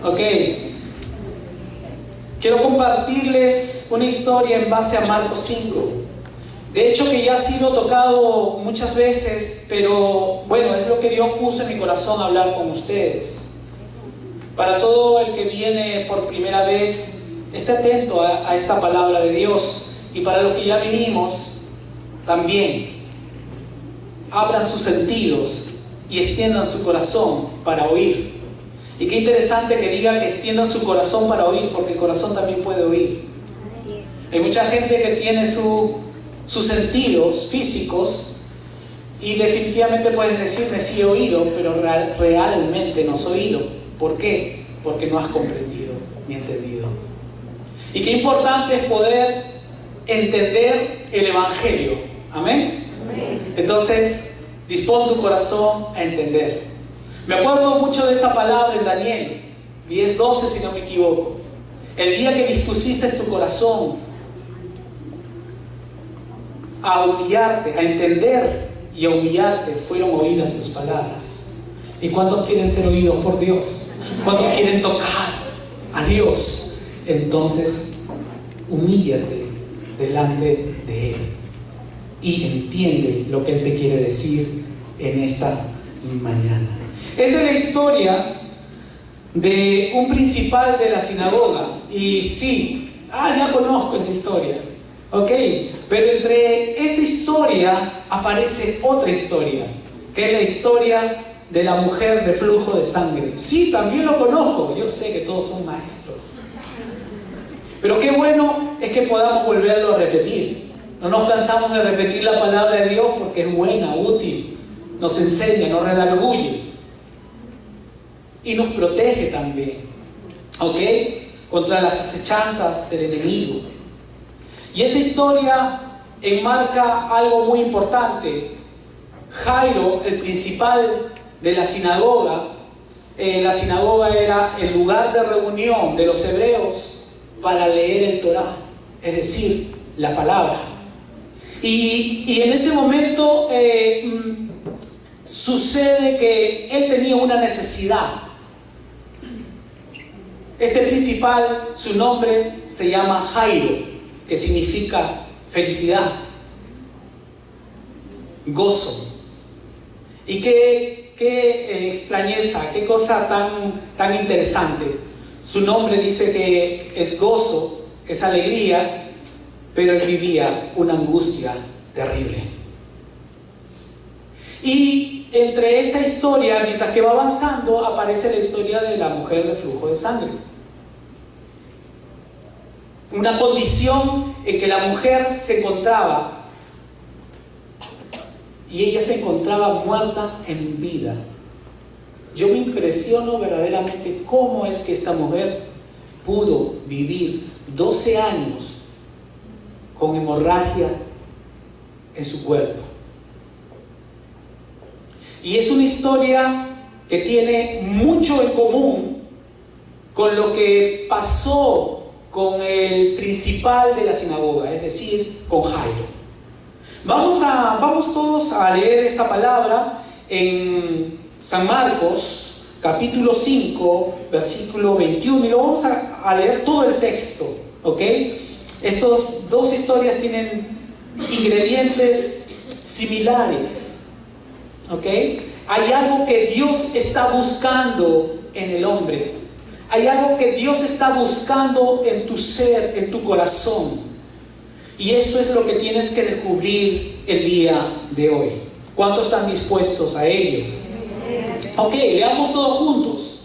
Ok. Quiero compartirles una historia en base a Marcos 5. De hecho que ya ha sido tocado muchas veces, pero bueno, es lo que Dios puso en mi corazón hablar con ustedes. Para todo el que viene por primera vez, esté atento a esta palabra de Dios. Y para los que ya vinimos, también abran sus sentidos y extiendan su corazón para oír. Y qué interesante que diga que extiendan su corazón para oír, porque el corazón también puede oír. Hay mucha gente que tiene sus sentidos físicos y definitivamente puedes decirme sí he oído, pero realmente no has oído. ¿Por qué? Porque no has comprendido ni entendido. Y qué importante es poder entender el Evangelio. ¿Amén? Amén. Entonces, dispón tu corazón a entender. Me acuerdo mucho de esta palabra en Daniel 10:12, si no me equivoco. El día que dispusiste tu corazón a humillarte, a entender y a humillarte, fueron oídas tus palabras. ¿Y cuántos quieren ser oídos por Dios? ¿Cuántos quieren tocar a Dios? Entonces, humíllate delante de Él y entiende lo que Él te quiere decir en esta mañana. Es de la historia de un principal de la sinagoga. Y sí, ya conozco esa historia. Ok, pero entre esta historia aparece otra historia, que es la historia de la mujer de flujo de sangre. Sí, también lo conozco. Yo sé que todos son maestros. Pero qué bueno es que podamos volverlo a repetir. No nos cansamos de repetir la palabra de Dios porque es buena, útil, nos enseña, nos redarguye y nos protege también, ¿ok? Contra las acechanzas del enemigo. Y esta historia enmarca algo muy importante. Jairo, el principal de la sinagoga era el lugar de reunión de los hebreos para leer el Torá, es decir, la palabra. Y en ese momento sucede que él tenía una necesidad. Este principal, su nombre se llama Jairo, que significa felicidad, gozo. Y qué extrañeza, qué cosa tan interesante. Su nombre dice que es gozo, es alegría, pero él vivía una angustia terrible. Y entre esa historia, mientras que va avanzando, aparece la historia de la mujer de flujo de sangre. Una condición en que la mujer se encontraba, y ella se encontraba muerta en vida. Yo me impresiono verdaderamente cómo es que esta mujer pudo vivir 12 años con hemorragia en su cuerpo. Y es una historia que tiene mucho en común con lo que pasó con el principal de la sinagoga, es decir, con Jairo. Vamos todos a leer esta palabra en San Marcos, capítulo 5, versículo 21, y lo vamos a leer todo el texto, ¿ok? Estas dos historias tienen ingredientes similares, ¿ok? Hay algo que Dios está buscando en el hombre. Hay algo que Dios está buscando en tu ser, en tu corazón. Y esto es lo que tienes que descubrir el día de hoy. ¿Cuántos están dispuestos a ello? Ok, leamos todos juntos.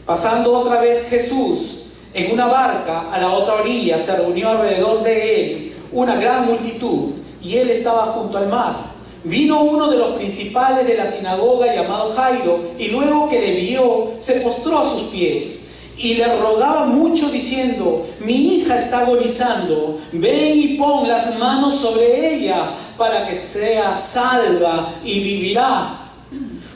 Pasando otra vez Jesús en una barca a la otra orilla, se reunió alrededor de él una gran multitud, y él estaba junto al mar. Vino uno de los principales de la sinagoga llamado Jairo, y luego que le vio, se postró a sus pies y le rogaba mucho diciendo: mi hija está agonizando, ven y pon las manos sobre ella para que sea salva y vivirá.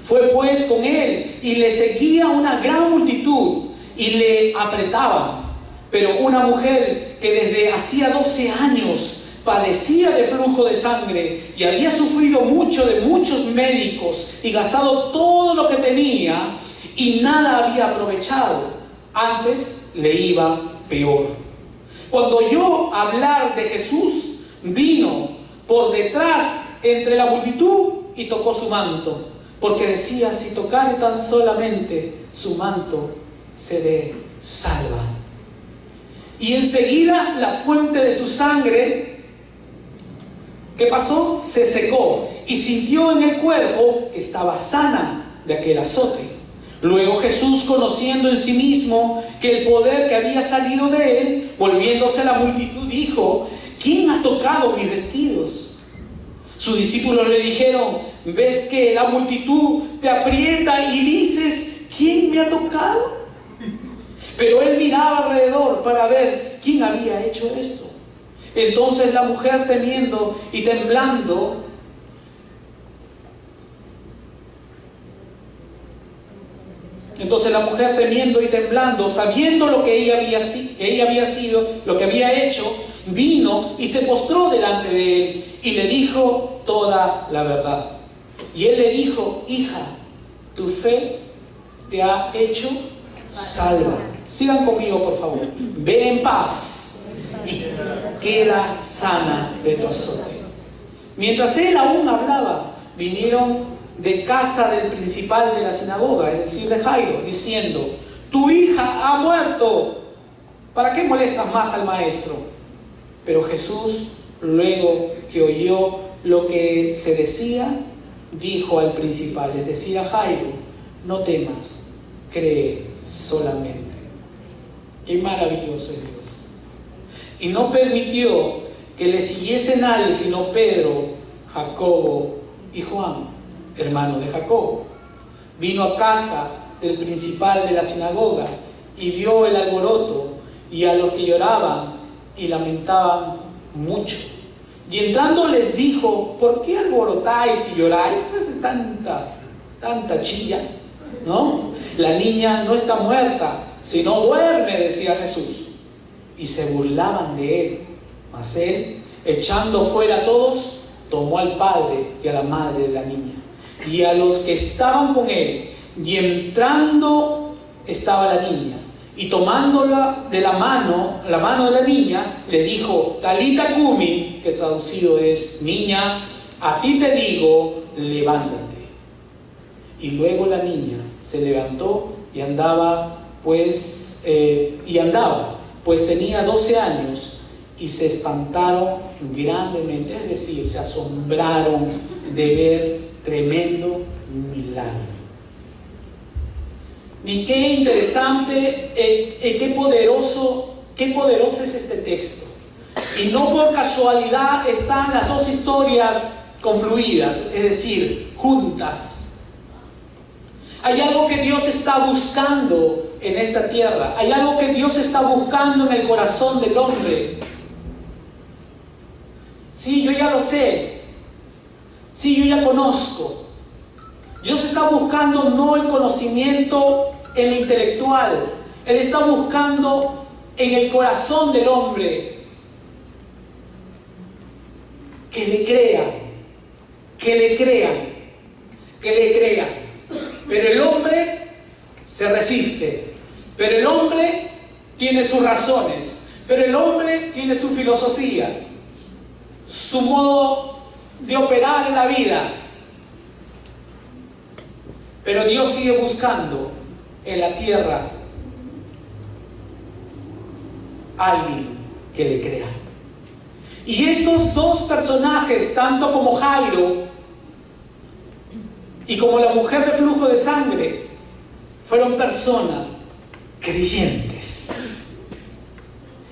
Fue pues con él, y le seguía una gran multitud y le apretaban. Pero una mujer que desde hacía 12 años padecía de flujo de sangre y había sufrido mucho de muchos médicos y gastado todo lo que tenía, y nada había aprovechado. Antes le iba peor. Cuando oyó hablar de Jesús, vino por detrás entre la multitud y tocó su manto, porque decía: si tocare tan solamente su manto, seré salva. Y enseguida la fuente de su sangre, ¿qué pasó? Se secó y sintió en el cuerpo que estaba sana de aquel azote. Luego Jesús, conociendo en sí mismo que el poder que había salido de él, volviéndose a la multitud, dijo: ¿quién ha tocado mis vestidos? Sus discípulos le dijeron: ¿ves que la multitud te aprieta y dices: ¿quién me ha tocado? Pero él miraba alrededor para ver quién había hecho esto. Entonces la mujer, temiendo y temblando, sabiendo lo que ella había sido, lo que había hecho, vino y se postró delante de él y le dijo toda la verdad. Y él le dijo: hija, tu fe te ha hecho salva. Sigan conmigo, por favor. Ve en paz y queda sana de tu azote. Mientras él aún hablaba, vinieron de casa del principal de la sinagoga, es decir, de Jairo, diciendo: tu hija ha muerto, ¿para qué molestas más al maestro? Pero Jesús, luego que oyó lo que se decía, dijo al principal, es decir, a Jairo: no temas, cree solamente. Qué maravilloso es Dios. Y no permitió que le siguiese nadie sino Pedro, Jacobo y Juan, hermano de Jacobo. Vino a casa del principal de la sinagoga y vio el alboroto y a los que lloraban y lamentaban mucho. Y entrando les dijo: ¿por qué alborotáis y lloráis? Pues tanta chilla, ¿no? La niña no está muerta, sino duerme, decía Jesús. Y se burlaban de él. Mas él, echando fuera a todos, tomó al padre y a la madre de la niña y a los que estaban con él, y entrando estaba la niña, y tomándola de la mano de la niña, le dijo: Talita cumi, que traducido es: niña, a ti te digo, levántate. Y luego la niña se levantó y andaba, pues tenía 12 años, y se espantaron grandemente, es decir, se asombraron de ver tremendo milagro. Y qué interesante, qué poderoso es este texto. Y no por casualidad están las dos historias confluidas, es decir, juntas. Hay algo que Dios está buscando en esta tierra. Hay algo que Dios está buscando en el corazón del hombre. Sí, yo ya lo sé. Sí, yo ya conozco. Dios está buscando no el conocimiento en lo intelectual. Él está buscando en el corazón del hombre que le crean, que le crean, que le crean. Pero el hombre se resiste. Pero el hombre tiene sus razones. Pero el hombre tiene su filosofía, su modo de operar en la vida. Pero Dios sigue buscando en la tierra alguien que le crea. Y estos dos personajes, tanto como Jairo y como la mujer de flujo de sangre, fueron personas creyentes.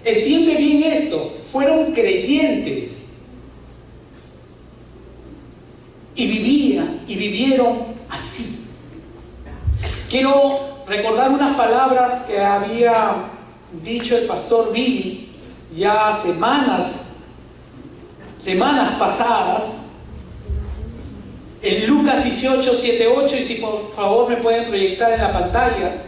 Entiende bien esto, fueron creyentes y vivían y vivieron así. Quiero recordar unas palabras que había dicho el pastor Billy ya semanas pasadas en Lucas 18, 7, 8, y si por favor me pueden proyectar en la pantalla.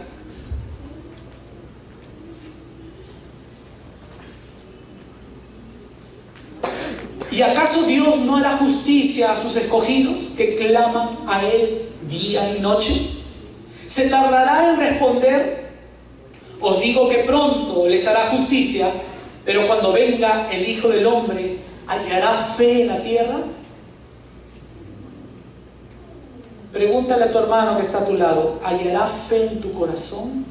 ¿Y acaso Dios no hará justicia a sus escogidos que claman a Él día y noche? ¿Se tardará en responder? Os digo que pronto les hará justicia, pero cuando venga el Hijo del Hombre, ¿hallará fe en la tierra? Pregúntale a tu hermano que está a tu lado, ¿hallará fe en tu corazón?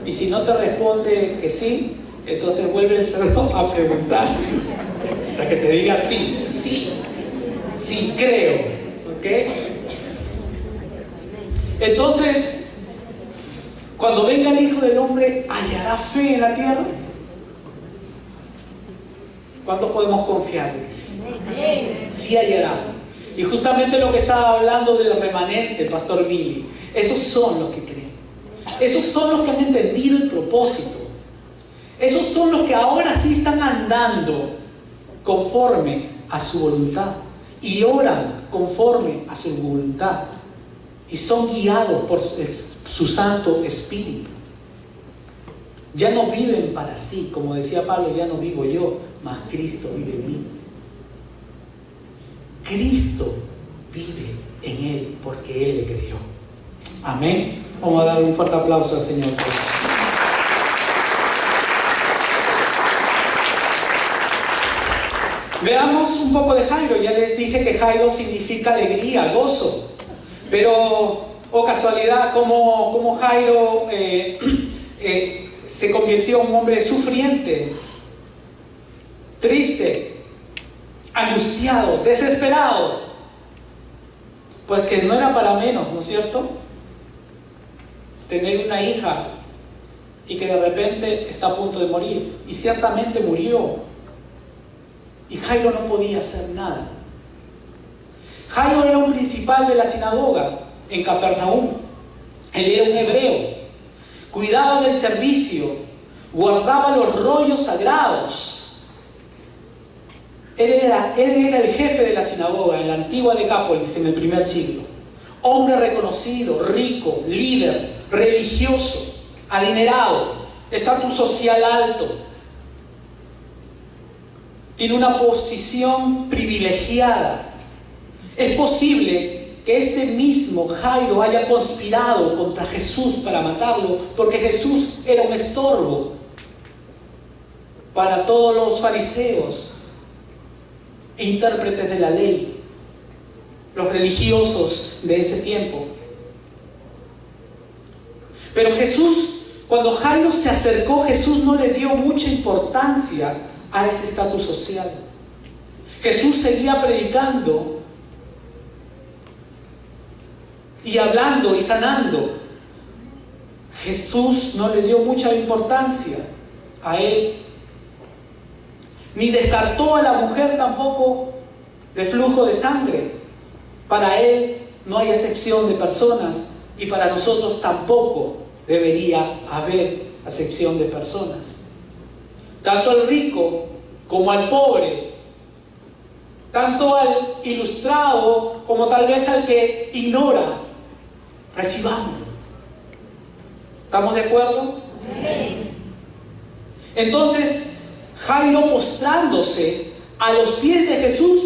Y si no te responde que sí, entonces vuelve a preguntar hasta que te diga sí, sí, sí creo. ¿Ok? Entonces, cuando venga el Hijo del Hombre, ¿hallará fe en la tierra? ¿Cuánto podemos confiar en que sí? Sí hallará. Y justamente lo que estaba hablando del remanente, Pastor Billy, esos son los que creen. Esos son los que han entendido el propósito. Esos son los que ahora sí están andando conforme a su voluntad y oran conforme a su voluntad y son guiados por su Santo Espíritu. Ya no viven para sí, como decía Pablo, ya no vivo yo, mas Cristo vive en mí. Cristo vive en él porque él le creyó. Amén. Vamos a darle un fuerte aplauso al Señor por eso. Veamos un poco de Jairo. Ya les dije que Jairo significa alegría, gozo. Pero, casualidad, como Jairo se convirtió en un hombre sufriente, triste, angustiado, desesperado. Pues que no era para menos, ¿no es cierto? Tener una hija y que de repente está a punto de morir. Y ciertamente murió. Y Jairo no podía hacer nada. Jairo era un principal de la sinagoga en Capernaum. Él era un hebreo. Cuidaba del servicio. Guardaba los rollos sagrados. Él era el jefe de la sinagoga en la antigua Decápolis en el primer siglo. Hombre reconocido, rico, líder, religioso, adinerado, estatus social alto. Tiene una posición privilegiada. Es posible que este mismo Jairo haya conspirado contra Jesús para matarlo, porque Jesús era un estorbo para todos los fariseos e intérpretes de la ley, los religiosos de ese tiempo. Pero Jesús, cuando Jairo se acercó, Jesús no le dio mucha importancia a ese estatus social. Jesús seguía predicando y hablando y sanando. Jesús no le dio mucha importancia a él, ni descartó a la mujer tampoco de flujo de sangre. Para él no hay acepción de personas y para nosotros tampoco debería haber acepción de personas. Tanto al rico como al pobre, tanto al ilustrado como tal vez al que ignora, recibámoslo. ¿Estamos de acuerdo? Amén. Entonces, Jairo, postrándose a los pies de Jesús,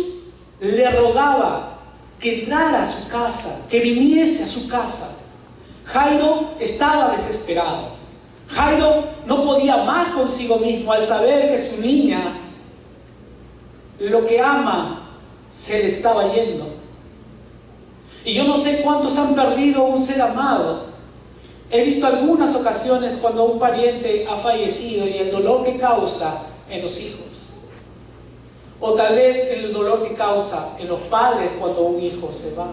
le rogaba que entrara a su casa, que viniese a su casa. Jairo estaba desesperado. Jairo no podía más consigo mismo al saber que su niña, lo que ama, se le estaba yendo. Y yo no sé cuántos han perdido un ser amado. He visto algunas ocasiones cuando un pariente ha fallecido y el dolor que causa en los hijos. O tal vez el dolor que causa en los padres cuando un hijo se va.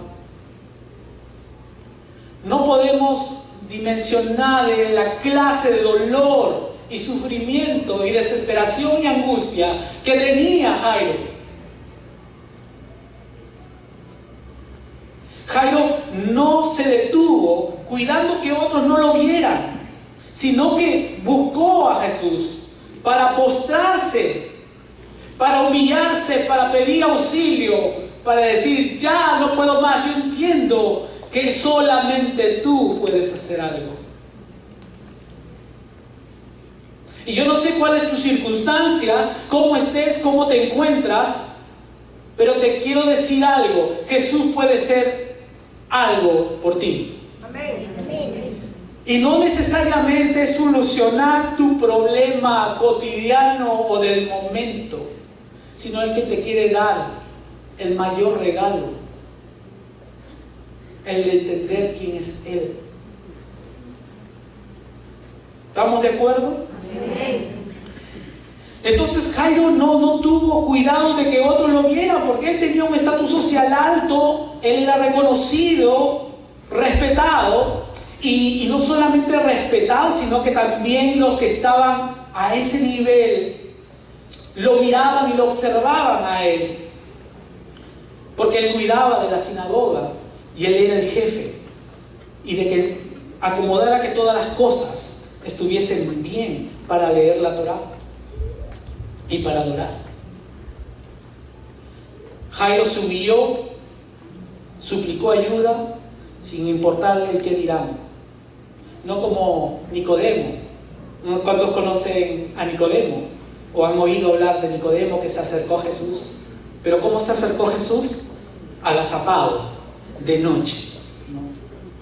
No podemos dimensionar la clase de dolor y sufrimiento y desesperación y angustia que tenía Jairo. Jairo no se detuvo cuidando que otros no lo vieran, sino que buscó a Jesús para postrarse, para humillarse, para pedir auxilio, para decir, ya no puedo más, yo entiendo que solamente tú puedes hacer algo. Y yo no sé cuál es tu circunstancia, cómo estés, cómo te encuentras, pero te quiero decir algo. Jesús puede ser algo por ti. Y no necesariamente solucionar tu problema cotidiano o del momento, sino el que te quiere dar el mayor regalo, el de entender quién es Él. ¿Estamos de acuerdo? Entonces Jairo no tuvo cuidado de que otros lo vieran, porque él tenía un estatus social alto, él era reconocido, respetado, y no solamente respetado, sino que también los que estaban a ese nivel lo miraban y lo observaban a él, porque él cuidaba de la sinagoga y él era el jefe, y de que acomodara que todas las cosas estuviesen bien para leer la Torá y para adorar. Jairo se humilló, suplicó ayuda sin importarle el qué dirán. No como Nicodemo. ¿Cuántos conocen a Nicodemo? ¿O han oído hablar de Nicodemo que se acercó a Jesús? Pero ¿cómo se acercó a Jesús? Agazapado, de noche. No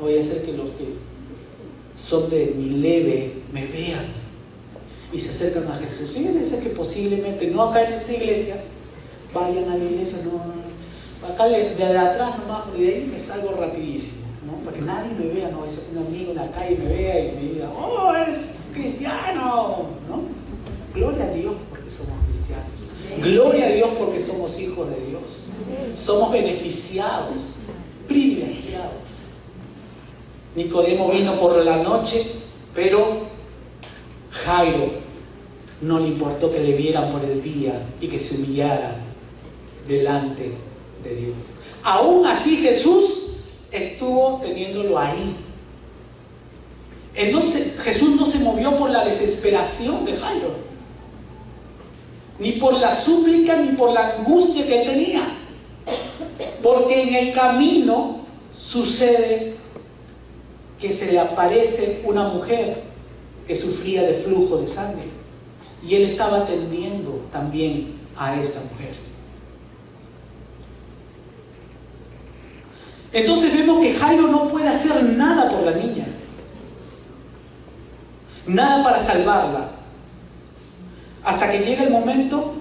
voy a hacer que los que son de mi leve me vean y se acercan a Jesús. Y dice que posiblemente, no acá en esta iglesia, vayan a la iglesia, no, acá de atrás nomás, de ahí me salgo rapidísimo, ¿no? Para que nadie me vea, no, es un amigo en la calle me vea y me diga, oh, eres cristiano, ¿no? Gloria a Dios porque somos cristianos, gloria a Dios porque somos hijos de Dios, somos beneficiados, privilegiados. Nicodemo vino por la noche, pero Jairo no le importó que le vieran por el día y que se humillara delante de Dios. Aún así Jesús estuvo teniéndolo ahí. Jesús no se movió por la desesperación de Jairo, ni por la súplica, ni por la angustia que él tenía, porque en el camino sucede que se le aparece una mujer que sufría de flujo de sangre, y él estaba atendiendo también a esta mujer. Entonces vemos que Jairo no puede hacer nada por la niña, nada para salvarla, hasta que llega el momento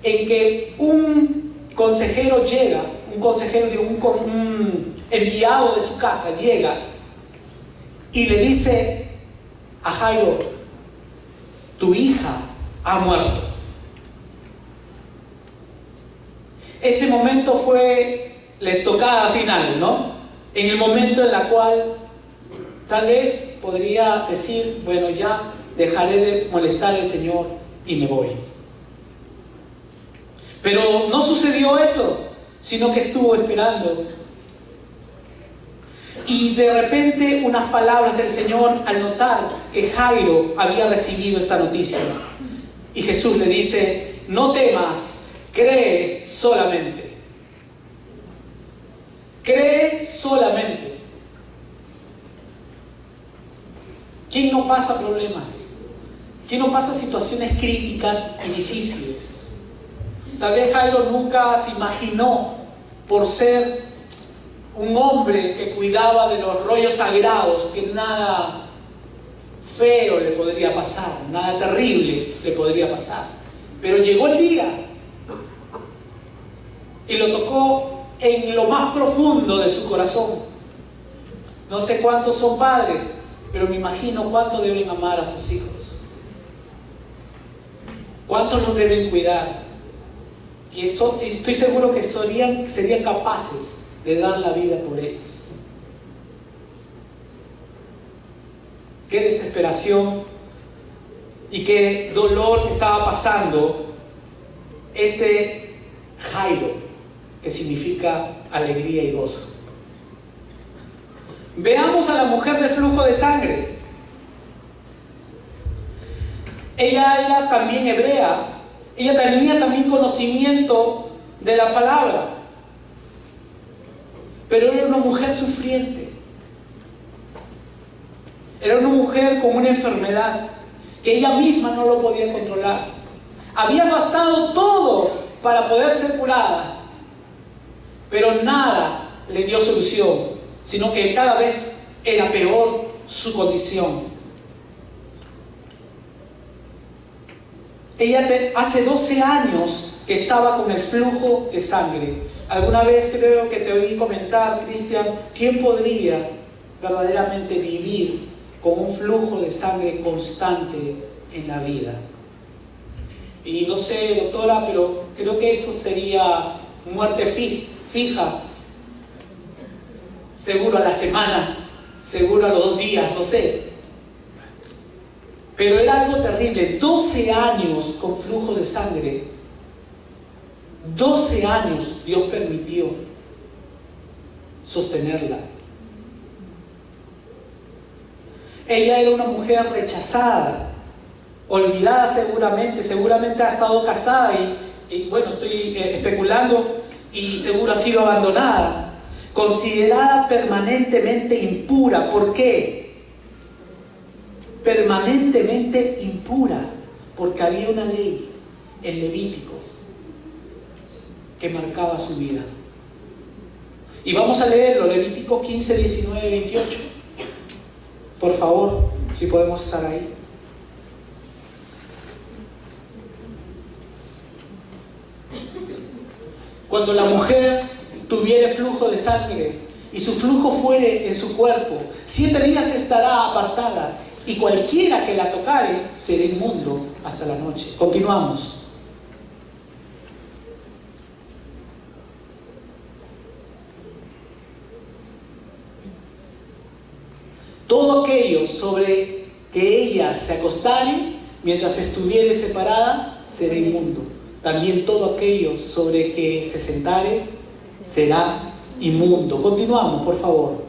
en que un consejero llega, un enviado de su casa llega y le dice a Jairo, tu hija ha muerto. Ese momento fue la estocada final, ¿no? En el momento en la cual tal vez podría decir, bueno, ya dejaré de molestar al Señor y me voy. Pero no sucedió eso, sino que estuvo esperando. Y de repente unas palabras del Señor al notar que Jairo había recibido esta noticia. Y Jesús le dice, no temas, cree solamente. Cree solamente. ¿Quién no pasa problemas? ¿Quién no pasa situaciones críticas y difíciles? Tal vez Jairo nunca se imaginó, por ser un hombre que cuidaba de los rollos sagrados, que nada feo le podría pasar, nada terrible le podría pasar. Pero llegó el día y lo tocó en lo más profundo de su corazón. No sé cuántos son padres, pero me imagino cuánto deben amar a sus hijos, cuántos los deben cuidar. Y estoy seguro que serían capaces de dar la vida por ellos. Qué desesperación y qué dolor que estaba pasando este Jairo, que significa alegría y gozo. Veamos a la mujer de flujo de sangre. Ella era también hebrea. Ella tenía también conocimiento de la palabra, pero era una mujer sufriente. Era una mujer con una enfermedad que ella misma no lo podía controlar. Había gastado todo para poder ser curada, pero nada le dio solución sino que cada vez era peor su condición. Ella hace 12 años que estaba con el flujo de sangre. Alguna vez creo que te oí comentar, Cristian, ¿quién podría verdaderamente vivir con un flujo de sangre constante en la vida? Y no sé, doctora, pero creo que esto sería muerte fija, seguro a la semana, seguro a los 2 días, no sé. Pero era algo terrible, 12 años con flujo de sangre. 12 años Dios permitió sostenerla. Ella era una mujer rechazada, olvidada seguramente ha estado casada y bueno, estoy especulando, y seguro ha sido abandonada, considerada permanentemente impura. ¿Por qué? Permanentemente impura, porque había una ley en Levíticos que marcaba su vida. Y vamos a leerlo, Levíticos 15, 19, 28. Por favor, si podemos estar ahí. Cuando la mujer tuviere flujo de sangre y su flujo fuere en su cuerpo, 7 días estará apartada, y cualquiera que la tocare será inmundo hasta la noche. Continuamos. Todo aquello sobre que ella se acostare mientras estuviere separada será inmundo. También todo aquello sobre que se sentare será inmundo. Continuamos, por favor.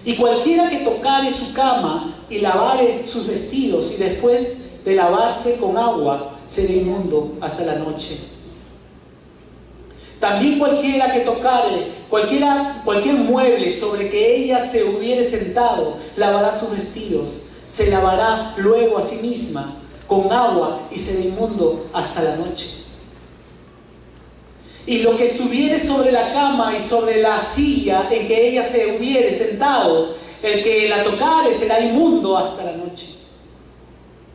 Y cualquiera que tocare su cama y lavare sus vestidos, y después de lavarse con agua, será inmundo hasta la noche. También cualquiera que tocare cualquier mueble sobre que ella se hubiere sentado, lavará sus vestidos, se lavará luego a sí misma con agua y será inmundo hasta la noche. Y lo que estuviere sobre la cama y sobre la silla en que ella se hubiere sentado, el que la tocare será inmundo hasta la noche.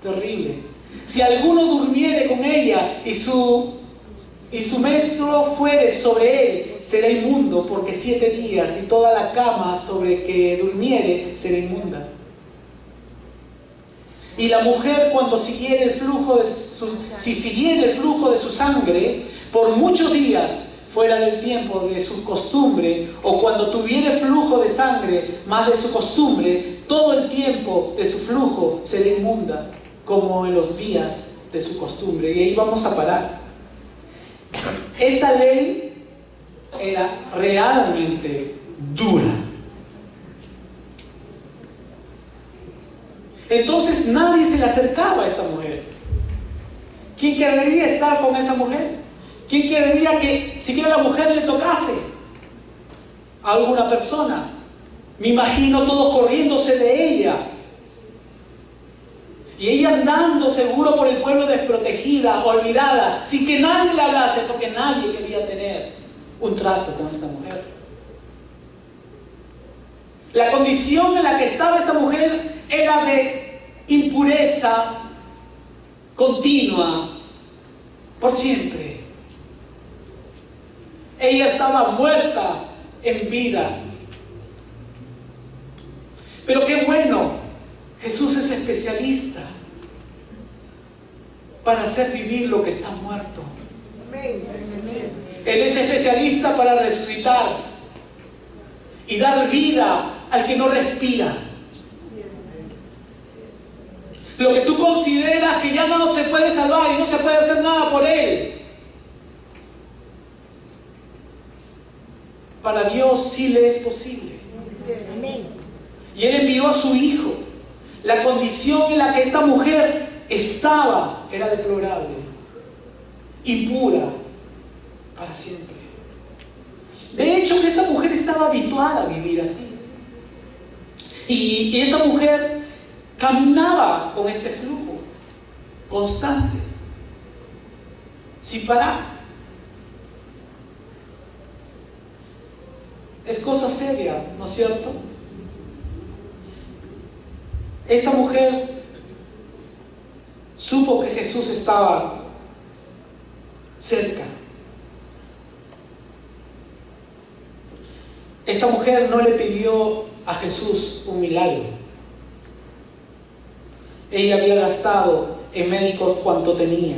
Terrible. Si alguno durmiere con ella y su menstruo fuere sobre él, será inmundo, porque 7 días, y toda la cama sobre que durmiere será inmunda. Y la mujer, cuando siguiere el flujo de su sangre por muchos días fuera del tiempo de su costumbre, o cuando tuviere flujo de sangre más de su costumbre, todo el tiempo de su flujo será inmunda, como en los días de su costumbre. Y ahí vamos a parar. Esta ley era realmente dura. Entonces nadie se le acercaba a esta mujer. ¿Quién querría estar con esa mujer? ¿Quién querría que siquiera la mujer le tocase a alguna persona? Me imagino todos corriéndose de ella. Y ella andando seguro por el pueblo, desprotegida, olvidada, sin que nadie le hablase, porque nadie quería tener un trato con esta mujer. La condición en la que estaba esta mujer era de impureza continua, por siempre. Ella estaba muerta en vida. Pero qué bueno, Jesús es especialista para hacer vivir lo que está muerto. Él es especialista para resucitar y dar vida al que no respira. Lo que tú consideras que ya no se puede salvar y no se puede hacer nada por él, para Dios sí le es posible. Y Él envió a su Hijo. La condición en la que esta mujer estaba era deplorable, impura para siempre. De hecho, esta mujer estaba habituada a vivir así. Y esta mujer caminaba con este flujo constante, sin parar. Es cosa seria, ¿no es cierto? Esta mujer supo que Jesús estaba cerca. Esta mujer no le pidió a Jesús un milagro. Ella había gastado en médicos cuanto tenía.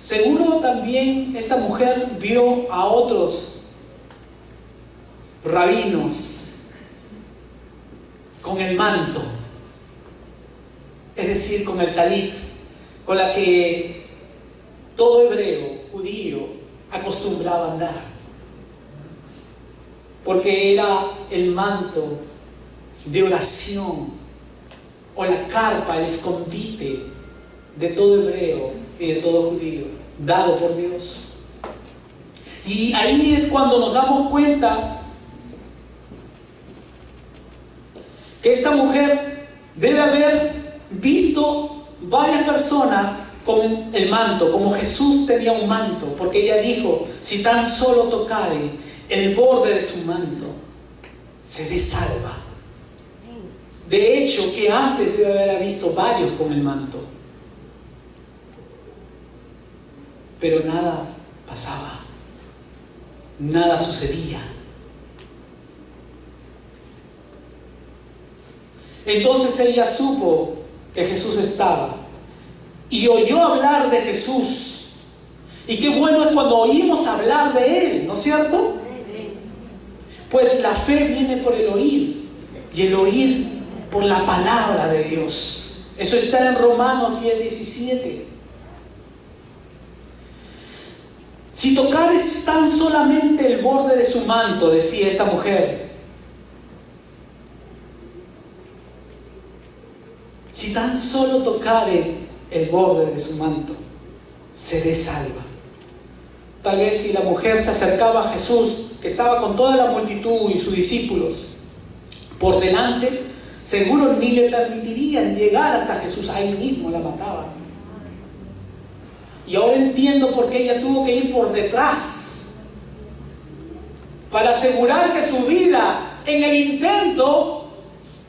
Seguro también esta mujer vio a otros rabinos con el manto, es decir, con el talit, con la que todo hebreo, judío, acostumbraba a andar, porque era el manto de oración o la carpa, el escondite de todo hebreo y de todo judío, dado por Dios. Y ahí es cuando nos damos cuenta que esta mujer debe haber visto varias personas con el manto, como Jesús tenía un manto, porque ella dijo: si tan solo tocare el borde de su manto, seré salva. De hecho, que antes debe haber visto varios con el manto, pero nada pasaba, nada sucedía. Entonces ella supo que Jesús estaba y oyó hablar de Jesús. Y qué bueno es cuando oímos hablar de Él, ¿no es cierto? Pues la fe viene por el oír, y el oír por la palabra de Dios. Eso está en Romanos 10:17. Si tocares tan solamente el borde de su manto, decía esta mujer, si tan solo tocare el borde de su manto, seré salva. Tal vez si la mujer se acercaba a Jesús, que estaba con toda la multitud y sus discípulos por delante, seguro ni le permitirían llegar hasta Jesús, ahí mismo la mataban. Y ahora entiendo por qué ella tuvo que ir por detrás, para asegurar que su vida en el intento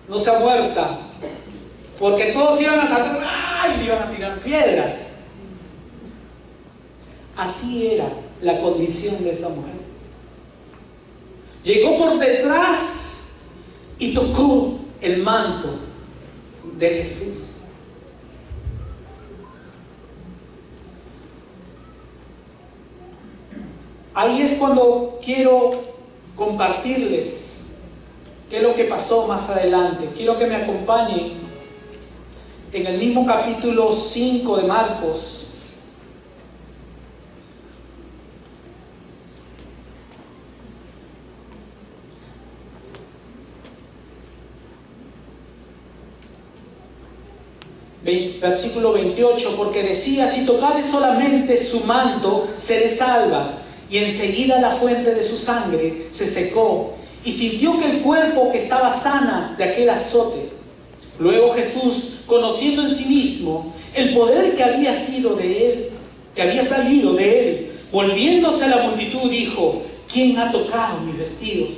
no sea muerta, porque todos iban a saltar y le iban a tirar piedras. Así era la condición de esta mujer. Llegó por detrás y tocó el manto de Jesús. Ahí es cuando quiero compartirles qué es lo que pasó más adelante. Quiero que me acompañen en el mismo capítulo 5 de Marcos. Versículo 28, porque decía: si tocares solamente su manto, seré salva. Y enseguida la fuente de su sangre se secó, y sintió que el cuerpo que estaba sana de aquel azote. Luego Jesús, conociendo en sí mismo el poder que había sido de él, que había salido de él, volviéndose a la multitud, dijo: ¿quién ha tocado mis vestidos?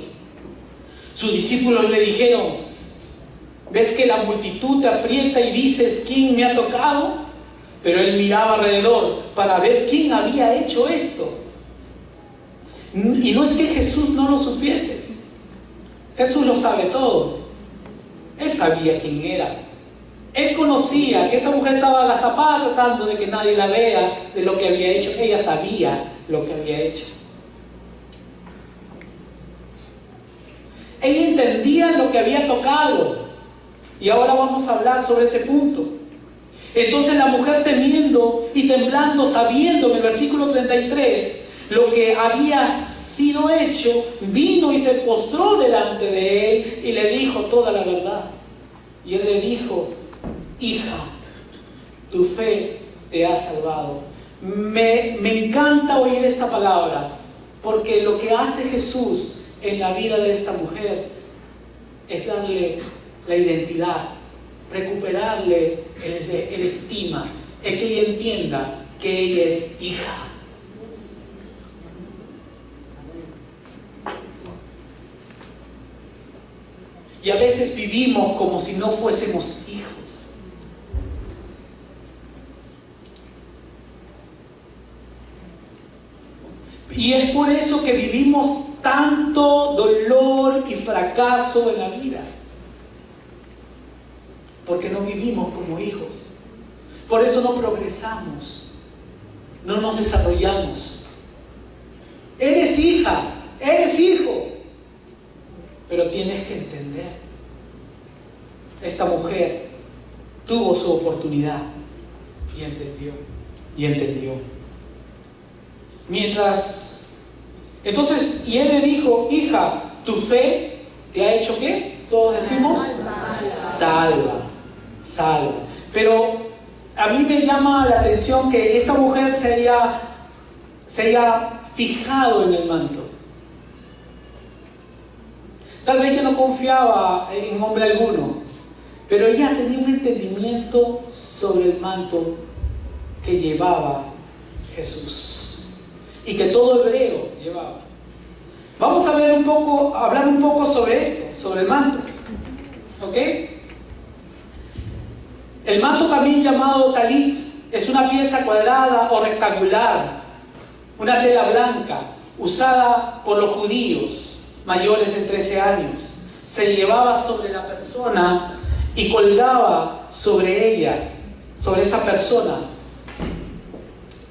Sus discípulos le dijeron: ¿ves que la multitud te aprieta y dices: ¿quién me ha tocado? Pero él miraba alrededor para ver quién había hecho esto. Y no es que Jesús no lo supiese. Jesús lo sabe todo. Él sabía quién era. Él conocía que esa mujer estaba agazapada tratando de que nadie la vea de lo que había hecho. Ella sabía lo que había hecho. Ella entendía lo que había tocado. Y ahora vamos a hablar sobre ese punto. Entonces la mujer, temiendo y temblando, sabiendo en el versículo 33 lo que había sido hecho, vino y se postró delante de él y le dijo toda la verdad. Y él le dijo: hija, tu fe te ha salvado. Me encanta oír esta palabra, porque lo que hace Jesús en la vida de esta mujer es darle la identidad, recuperarle el estima, el que ella entienda que ella es hija. Y a veces vivimos como si no fuésemos hijos. Y es por eso que vivimos tanto dolor y fracaso en la vida. Porque no vivimos como hijos. Por eso no progresamos. No nos desarrollamos. Eres hija, eres hijo. Pero tienes que entender. Esta mujer tuvo su oportunidad y entendió. Y entendió. Entonces, y él le dijo: hija, tu fe te ha hecho ¿qué? Todos decimos salva. Salva. Pero a mí me llama la atención que esta mujer se haya fijado en el manto. Tal vez ella no confiaba en hombre alguno, pero ella tenía un entendimiento sobre el manto que llevaba Jesús y que todo hebreo llevaba. Vamos a hablar un poco sobre esto, sobre el manto. ¿Ok? El manto, también llamado talit, es una pieza cuadrada o rectangular, una tela blanca, usada por los judíos mayores de 13 años. Se llevaba sobre la persona y colgaba sobre ella, sobre esa persona.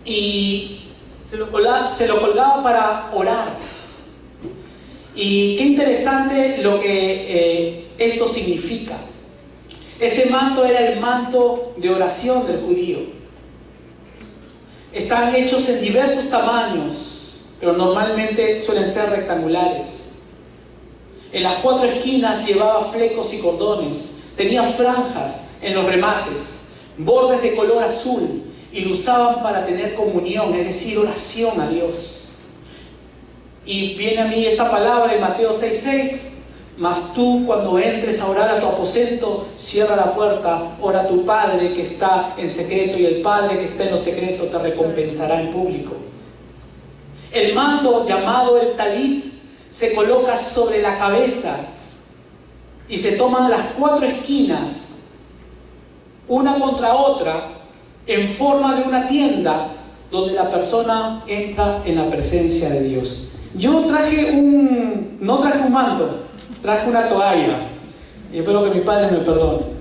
Y se lo colgaba para orar. Y qué interesante lo que esto significa. Este manto era el manto de oración del judío. Están hechos en diversos tamaños, pero normalmente suelen ser rectangulares. En las 4 esquinas llevaba flecos y cordones. Tenía franjas en los remates, bordes de color azul, y lo usaban para tener comunión, es decir, oración a Dios. Y viene a mí esta palabra en Mateo 6:6. Mas tú, cuando entres a orar a tu aposento, cierra la puerta, ora a tu Padre que está en secreto, y el Padre que está en lo secreto te recompensará en público. El manto, llamado el talit, se coloca sobre la cabeza y se toman las 4 esquinas, una contra otra, en forma de una tienda donde la persona entra en la presencia de Dios. Yo no traje un manto, traje una toalla, y espero que mi padre me perdone.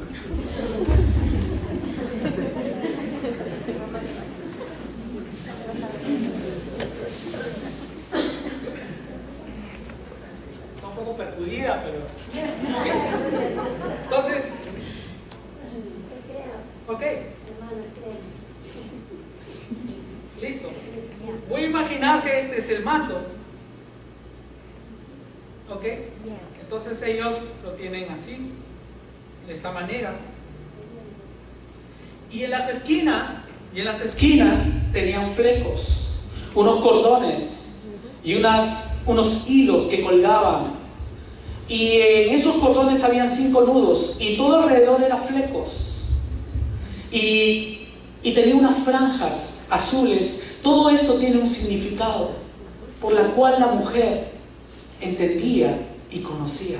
Está un poco percudida, pero... Entonces, ok. Listo. Voy a imaginar que este es el manto. ¿Ok? Entonces ellos lo tienen así, de esta manera. Y en las esquinas tenían flecos, unos cordones y unos hilos que colgaban. Y en esos cordones habían 5 nudos y todo alrededor eran flecos. Y tenía unas franjas azules. Todo esto tiene un significado por la cual la mujer entendía y conocía.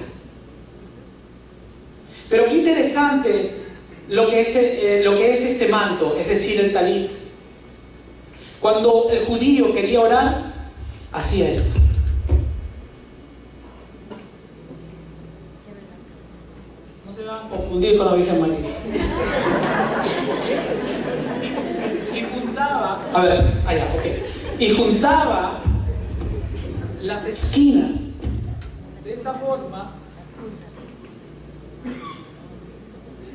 Pero qué interesante lo que es este manto, es decir, el talit. Cuando el judío quería orar, hacía esto. No se van a confundir con la Virgen María. Y juntaba las esquinas de esta forma.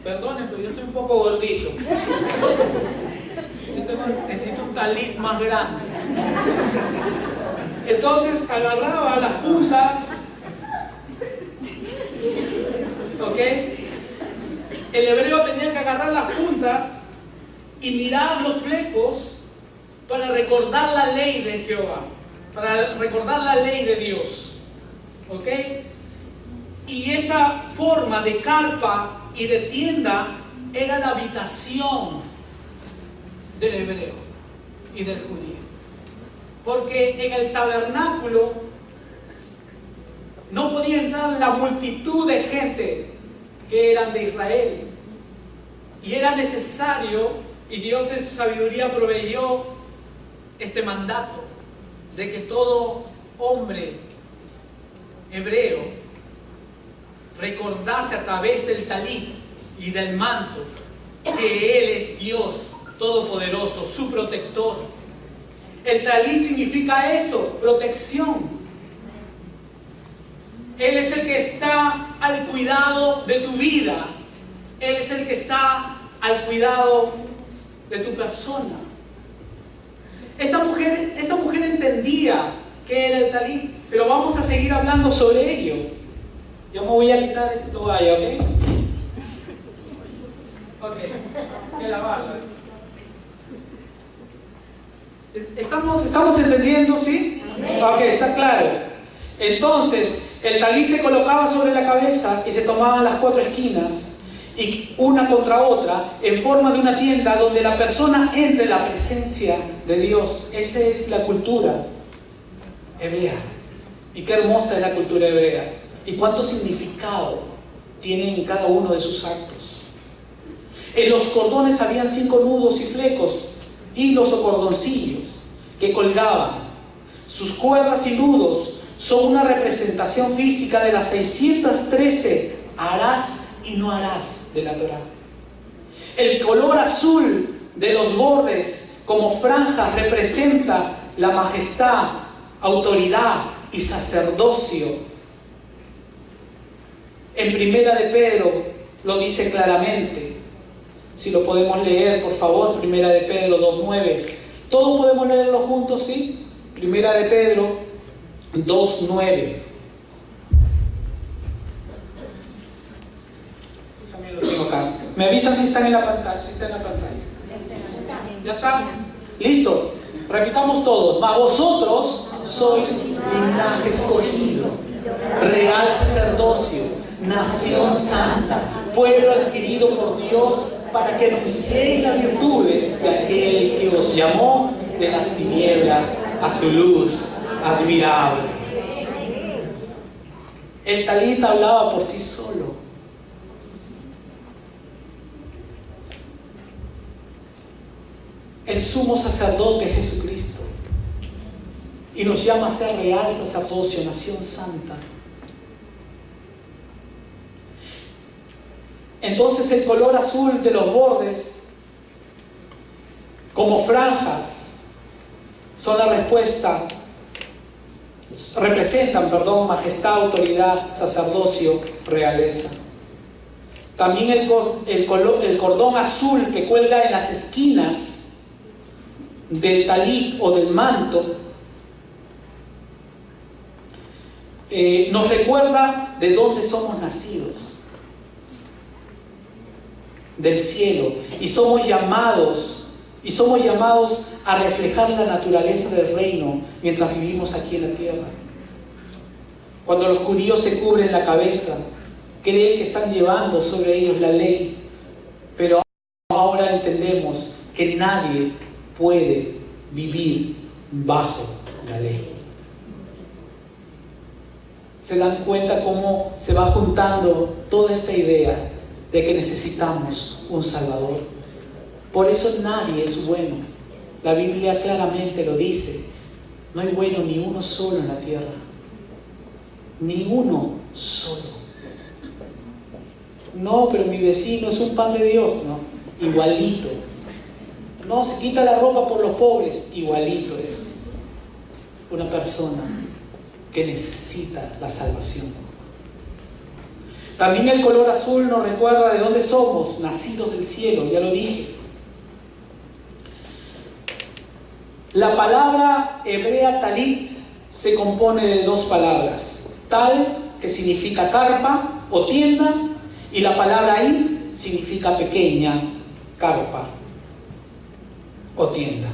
Perdonen, pero yo estoy un poco gordito. Necesito un talit más grande. Entonces agarraba las puntas. ¿Ok? El hebreo tenía que agarrar las puntas y mirar los flecos para recordar la ley de Jehová, para recordar la ley de Dios. ¿Ok? Y esta forma de carpa y de tienda era la habitación del hebreo y del judío. Porque en el tabernáculo no podía entrar la multitud de gente que eran de Israel. Y era necesario, y Dios en su sabiduría proveyó este mandato, de que todo hombre hebreo recordase a través del talit y del manto que Él es Dios Todopoderoso, su protector. El talit significa eso, protección. Él es el que está al cuidado de tu vida. Él es el que está al cuidado de tu persona. Esta mujer entendía qué era el talit, pero vamos a seguir hablando sobre ello. Yo me voy a quitar esta toalla, ¿ok? Ok, voy a lavarla. ¿Estamos entendiendo, sí? Ok, está claro. Entonces, el talit se colocaba sobre la cabeza y se tomaban las 4 esquinas, y una contra otra, en forma de una tienda donde la persona entre en la presencia de Dios. Esa es la cultura hebrea. Y qué hermosa es la cultura hebrea. Y cuánto significado tienen cada uno de sus actos. En los cordones habían 5 nudos y flecos, hilos o cordoncillos que colgaban. Sus cuerdas y nudos son una representación física de las 613 harás y no harás de la Torá. El color azul de los bordes como franjas representa la majestad, autoridad y sacerdocio. En Primera de Pedro lo dice claramente. Si lo podemos leer, por favor, Primera de Pedro 2:9. ¿Todos podemos leerlo juntos, sí? Primera de Pedro 2:9. También lo tengo acá. Me avisan si están en la pantalla. Si está en la pantalla. ¿Ya está? ¿Listo? Repitamos todos. Mas vosotros sois linaje escogido, real sacerdocio, nación santa, pueblo adquirido por Dios, para que anunciéis las virtudes de aquel que os llamó de las tinieblas a su luz admirable. El talit hablaba por sí solo. El sumo sacerdote es Jesucristo, y nos llama a ser real sacerdocio, nación santa. Entonces el color azul de los bordes, como franjas, son la respuesta, representan, majestad, autoridad, sacerdocio, realeza. También el cordón azul que cuelga en las esquinas del talit o del manto nos recuerda de dónde somos nacidos, del cielo, y somos llamados a reflejar la naturaleza del reino mientras vivimos aquí en la tierra. Cuando los judíos se cubren la cabeza, creen que están llevando sobre ellos la ley, pero ahora entendemos que nadie puede vivir bajo la ley. ¿Se dan cuenta cómo se va juntando toda esta idea de que necesitamos un Salvador? Por eso nadie es bueno. La Biblia claramente lo dice. No hay bueno ni uno solo en la tierra. Ni uno solo. No, pero mi vecino es un pan de Dios. No, igualito. No, se quita la ropa por los pobres. Igualito es una persona que necesita la salvación. También el color azul nos recuerda de dónde somos, nacidos del cielo, ya lo dije. La palabra hebrea talit se compone de 2 palabras. Tal, que significa carpa o tienda, y la palabra it significa pequeña carpa o tienda.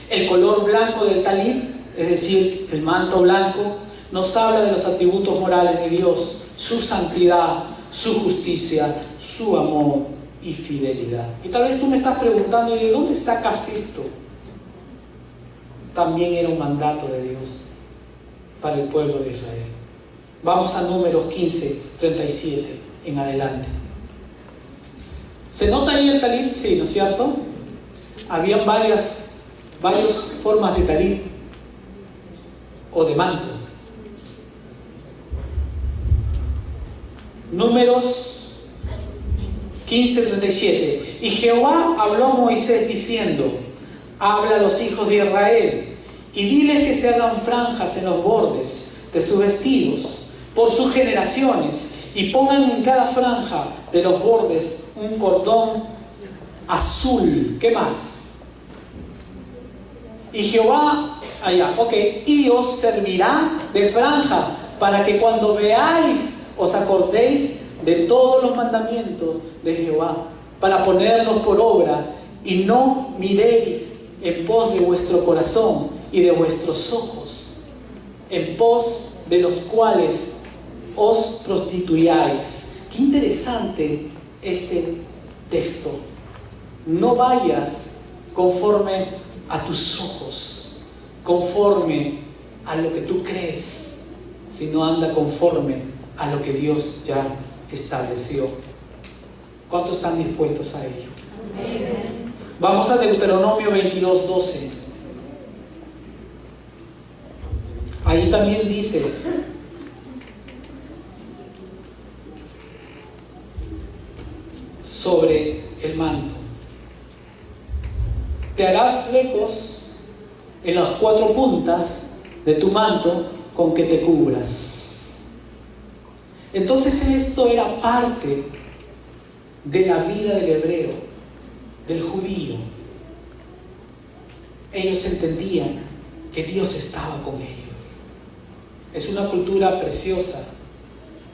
El color blanco del talit, es decir, el manto blanco, nos habla de los atributos morales de Dios, su santidad, su justicia, su amor y fidelidad. Y tal vez tú me estás preguntando, ¿de dónde sacas esto? También era un mandato de Dios para el pueblo de Israel. Vamos a Números 15, 37 en adelante. ¿Se nota ahí el talit? Sí, ¿no es cierto? Habían varias formas de talit o de manto. Números 15, 37. Y Jehová habló a Moisés diciendo: habla a los hijos de Israel y diles que se hagan franjas en los bordes de sus vestidos por sus generaciones, y pongan en cada franja de los bordes un cordón azul. ¿Qué más? Y Jehová, y os servirá de franja, para que cuando veáis os acordéis de todos los mandamientos de Jehová, para ponerlos por obra, y no miréis en pos de vuestro corazón y de vuestros ojos, en pos de los cuales os prostituyáis. Qué interesante este texto. No vayas conforme a tus ojos, conforme a lo que tú crees, sino anda conforme a lo que Dios ya estableció. ¿Cuántos están dispuestos a ello? Amén. Vamos a Deuteronomio 22, 12. Ahí también dice: sobre el manto, te harás flecos en las 4 puntas de tu manto con que te cubras. Entonces esto era parte de la vida del hebreo, del judío. Ellos entendían que Dios estaba con ellos. Es una cultura preciosa,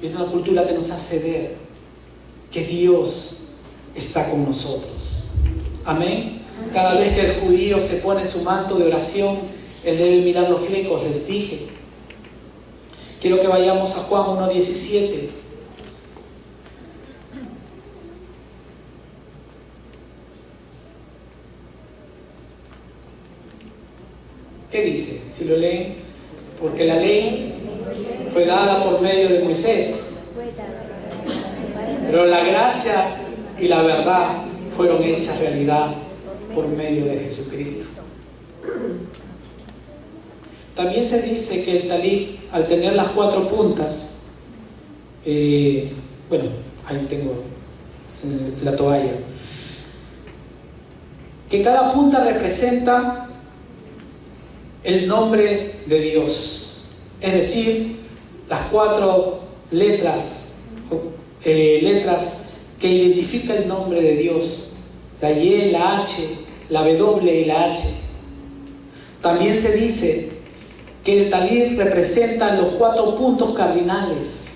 es una cultura que nos hace ver que Dios está con nosotros. Amén. Cada vez que el judío se pone su manto de oración, él debe mirar los flecos, les dije. Quiero que vayamos a Juan 1:17. ¿Qué dice? Si lo leen, porque la ley fue dada por medio de Moisés, pero la gracia y la verdad fueron hechas realidad por medio de Jesucristo. También se dice que el talit, al tener las 4 puntas, ahí tengo la toalla, que cada punta representa el nombre de Dios, es decir, las 4 letras que identifican el nombre de Dios: la Y, la H, la W y la H. También se dice que el talit representa los 4 puntos cardinales: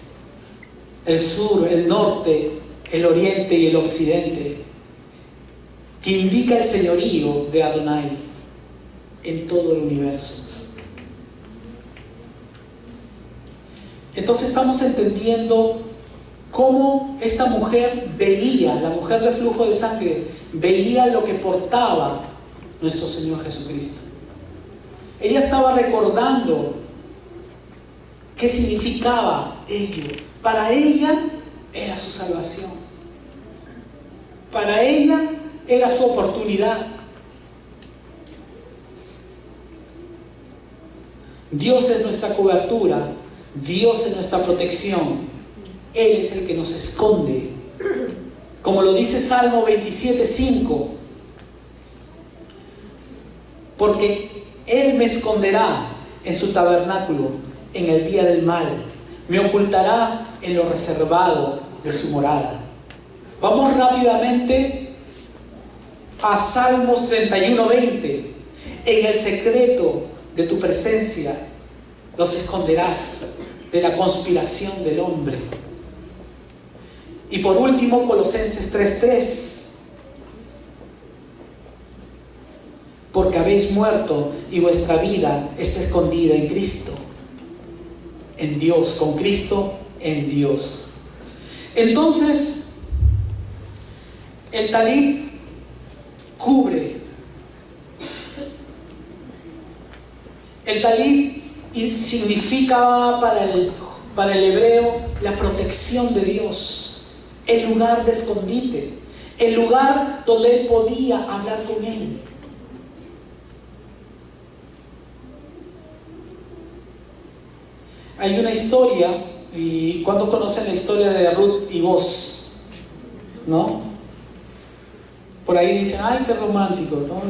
el sur, el norte, el oriente y el occidente, que indica el señorío de Adonai en todo el universo. Entonces estamos entendiendo cómo esta mujer veía, la mujer de flujo de sangre, veía lo que portaba nuestro Señor Jesucristo. Ella estaba recordando qué significaba ello. Para ella era su salvación. Para ella era su oportunidad. Dios es nuestra cobertura, Dios es nuestra protección. Él es el que nos esconde. Como lo dice Salmo 27:5. Porque Él me esconderá en su tabernáculo en el día del mal. Me ocultará en lo reservado de su morada. Vamos rápidamente a Salmos 31:20. En el secreto de tu presencia los esconderás de la conspiración del hombre. Y por último, Colosenses 3:3. Porque habéis muerto y vuestra vida está escondida en Cristo, en Dios, con Cristo en Dios. Entonces, el talit cubre. El talit significa para el para el hebreo la protección de Dios, el lugar de escondite, el lugar donde él podía hablar con él. Hay una historia, y ¿cuándo conocen la historia de Ruth y Boaz? ¿No? Por ahí dicen, ay, qué romántico, ¿no?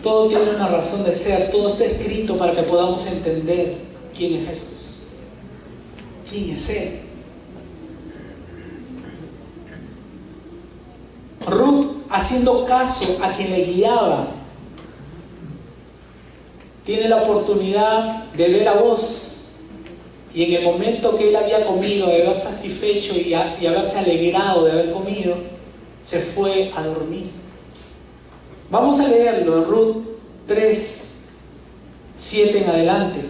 Todo tiene una razón de ser, todo está escrito para que podamos entender quién es Jesús, quién es Él. Ruth, haciendo caso a quien le guiaba, tiene la oportunidad de ver a Boaz, y en el momento que él había comido, de haber satisfecho y haberse alegrado de haber comido, se fue a dormir. Vamos a leerlo en Ruth 3, 7 en adelante.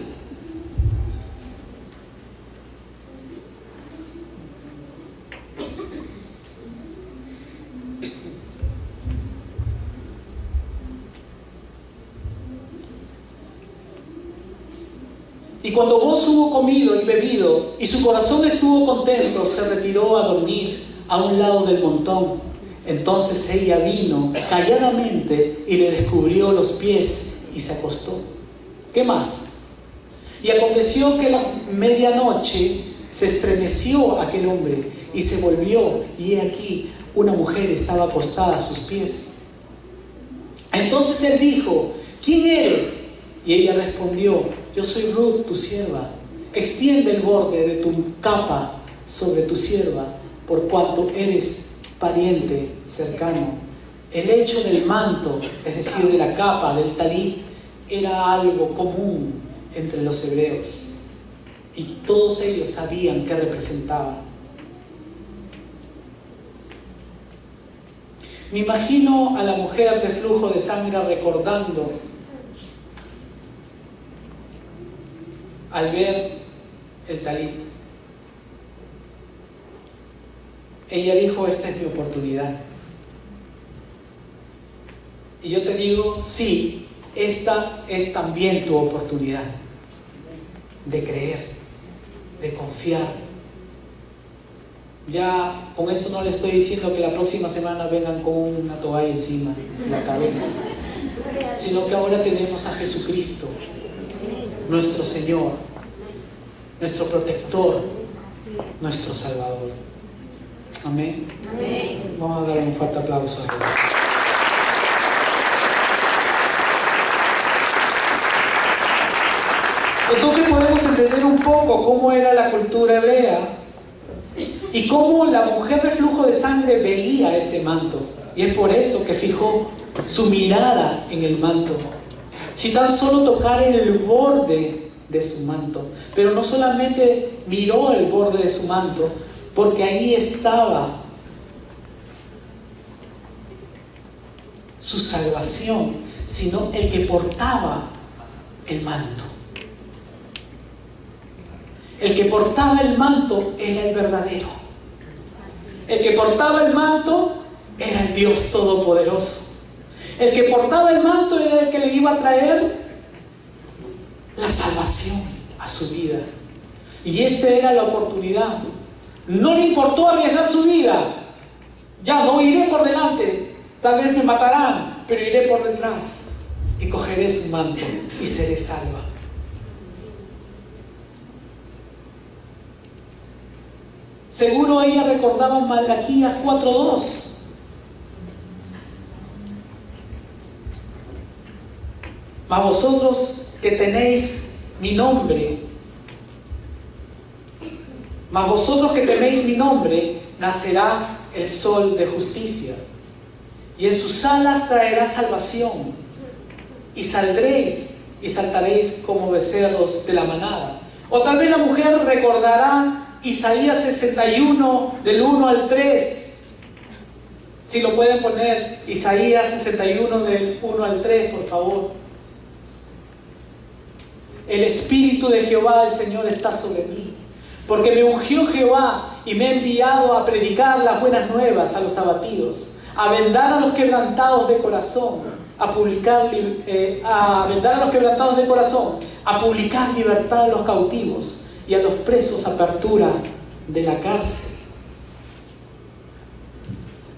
Y cuando Boaz hubo comido y bebido, y su corazón estuvo contento, se retiró a dormir a un lado del montón. Entonces ella vino calladamente y le descubrió los pies y se acostó. ¿Qué más? Y aconteció que la medianoche se estremeció aquel hombre y se volvió, y he aquí una mujer estaba acostada a sus pies. Entonces él dijo, ¿quién eres? Y ella respondió, yo soy Ruth, tu sierva. Extiende el borde de tu capa sobre tu sierva, por cuanto eres pariente cercano. El hecho del manto, es decir, de la capa, del talit, era algo común entre los hebreos. Y todos ellos sabían qué representaba. Me imagino a la mujer de flujo de sangre recordando al ver el talit. Ella dijo, esta es mi oportunidad. Y yo te digo, sí, esta es también tu oportunidad de creer, de confiar. Ya con esto no le estoy diciendo que la próxima semana vengan con una toalla encima de la cabeza, sino que ahora tenemos a Jesucristo, nuestro Señor, nuestro protector, nuestro Salvador. Amén. Amén. Vamos a dar un fuerte aplauso a Dios. Entonces podemos entender un poco cómo era la cultura hebrea y cómo la mujer de flujo de sangre veía ese manto. Y es por eso que fijó su mirada en el manto. Si tan solo tocara el borde de su manto. Pero no solamente miró el borde de su manto, porque ahí estaba su salvación, sino el que portaba el manto. El que portaba el manto era el verdadero. El que portaba el manto era el Dios Todopoderoso. El que portaba el manto era el que le iba a traer la salvación a su vida. Y esta era la oportunidad. No le importó arriesgar su vida. Ya no iré por delante, tal vez me matarán, pero iré por detrás y cogeré su manto y seré salva. Seguro ella recordaba Malaquías 4:2. Mas vosotros que tenéis mi nombre, mas vosotros que teméis mi nombre, nacerá el sol de justicia, y en sus alas traerá salvación, y saldréis y saltaréis como becerros de la manada. O tal vez la mujer recordará Isaías 61, del 1 al 3. Si lo pueden poner, Isaías 61, del 1 al 3, por favor. El Espíritu de Jehová, el Señor, está sobre mí, porque me ungió Jehová y me ha enviado a predicar las buenas nuevas a los abatidos, a vendar a los quebrantados de corazón, a vendar a los quebrantados de corazón, a publicar libertad a los cautivos y a los presos apertura de la cárcel,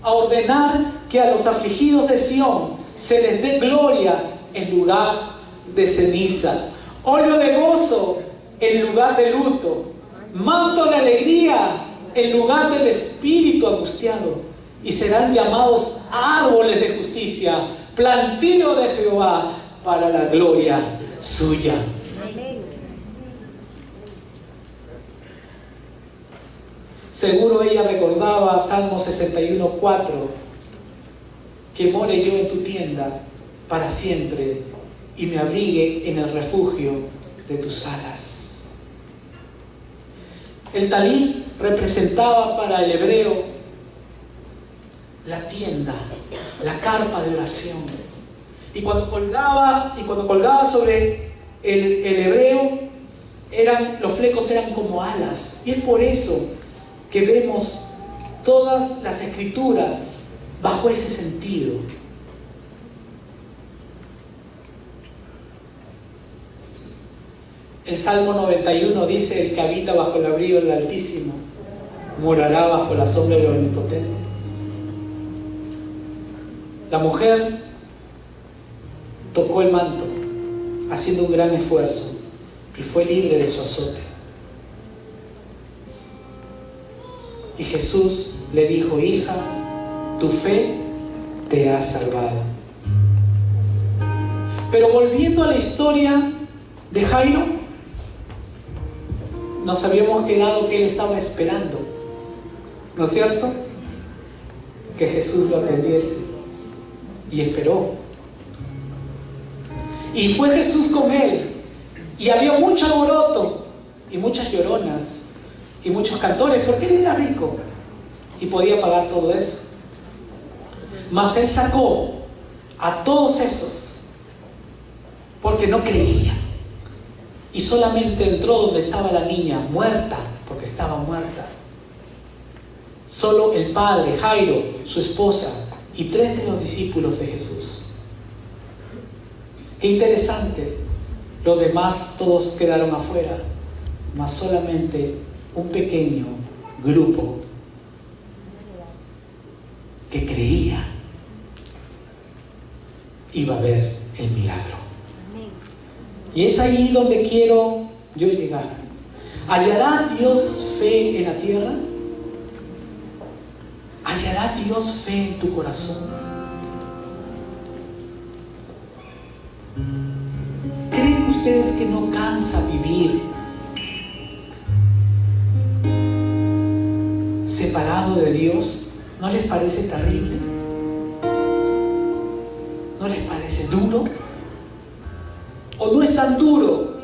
a ordenar que a los afligidos de Sión se les dé gloria en lugar de ceniza, óleo de gozo en lugar de luto, manto de alegría en lugar del espíritu angustiado, y serán llamados árboles de justicia, plantío de Jehová para la gloria suya. Seguro ella recordaba Salmo 61:4, que more yo en tu tienda para siempre y me abrigue en el refugio de tus alas. El talí representaba para el hebreo la tienda, la carpa de oración. Y cuando colgaba sobre el hebreo, los flecos eran como alas. Y es por eso que vemos todas las escrituras bajo ese sentido. El Salmo 91 dice: el que habita bajo el abrigo del Altísimo morará bajo la sombra del Omnipotente. La mujer tocó el manto haciendo un gran esfuerzo y fue libre de su azote. Y Jesús le dijo: hija, tu fe te ha salvado. Pero volviendo a la historia de Jairo, nos habíamos quedado que él estaba esperando, ¿no es cierto?, que Jesús lo atendiese, y esperó. Y fue Jesús con él, y había mucho alboroto y muchas lloronas y muchos cantores, porque él era rico y podía pagar todo eso. Mas él sacó a todos esos porque no creía, y solamente entró donde estaba la niña muerta, porque estaba muerta. Solo el padre, Jairo, su esposa y 3 de los discípulos de Jesús. Qué interesante. Los demás todos quedaron afuera, mas solamente un pequeño grupo que creía iba a ver el milagro. Y es ahí donde quiero yo llegar. ¿Hallará Dios fe en la tierra? ¿Hallará Dios fe en tu corazón? ¿Creen ustedes que no cansa vivir separado de Dios? ¿No les parece terrible? ¿No les parece duro? ¿O no es tan duro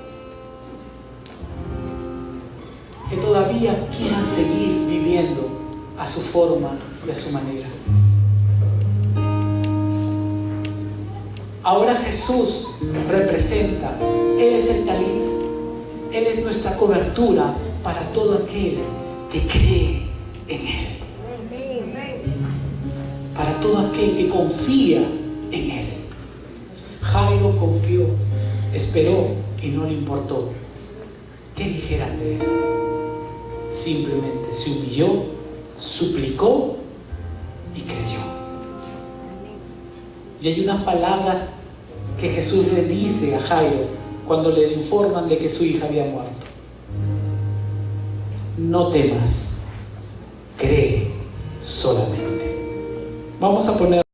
que todavía quieran seguir viviendo a su forma y a su manera? Ahora Jesús representa, Él es el talit, Él es nuestra cobertura para todo aquel que cree en Él, para todo aquel que confía en Él. Jairo confió, esperó y no le importó qué dijeran de él. Simplemente se humilló, suplicó y creyó. Y hay unas palabras que Jesús le dice a Jairo cuando le informan de que su hija había muerto: no temas, cree solamente. Vamos a poner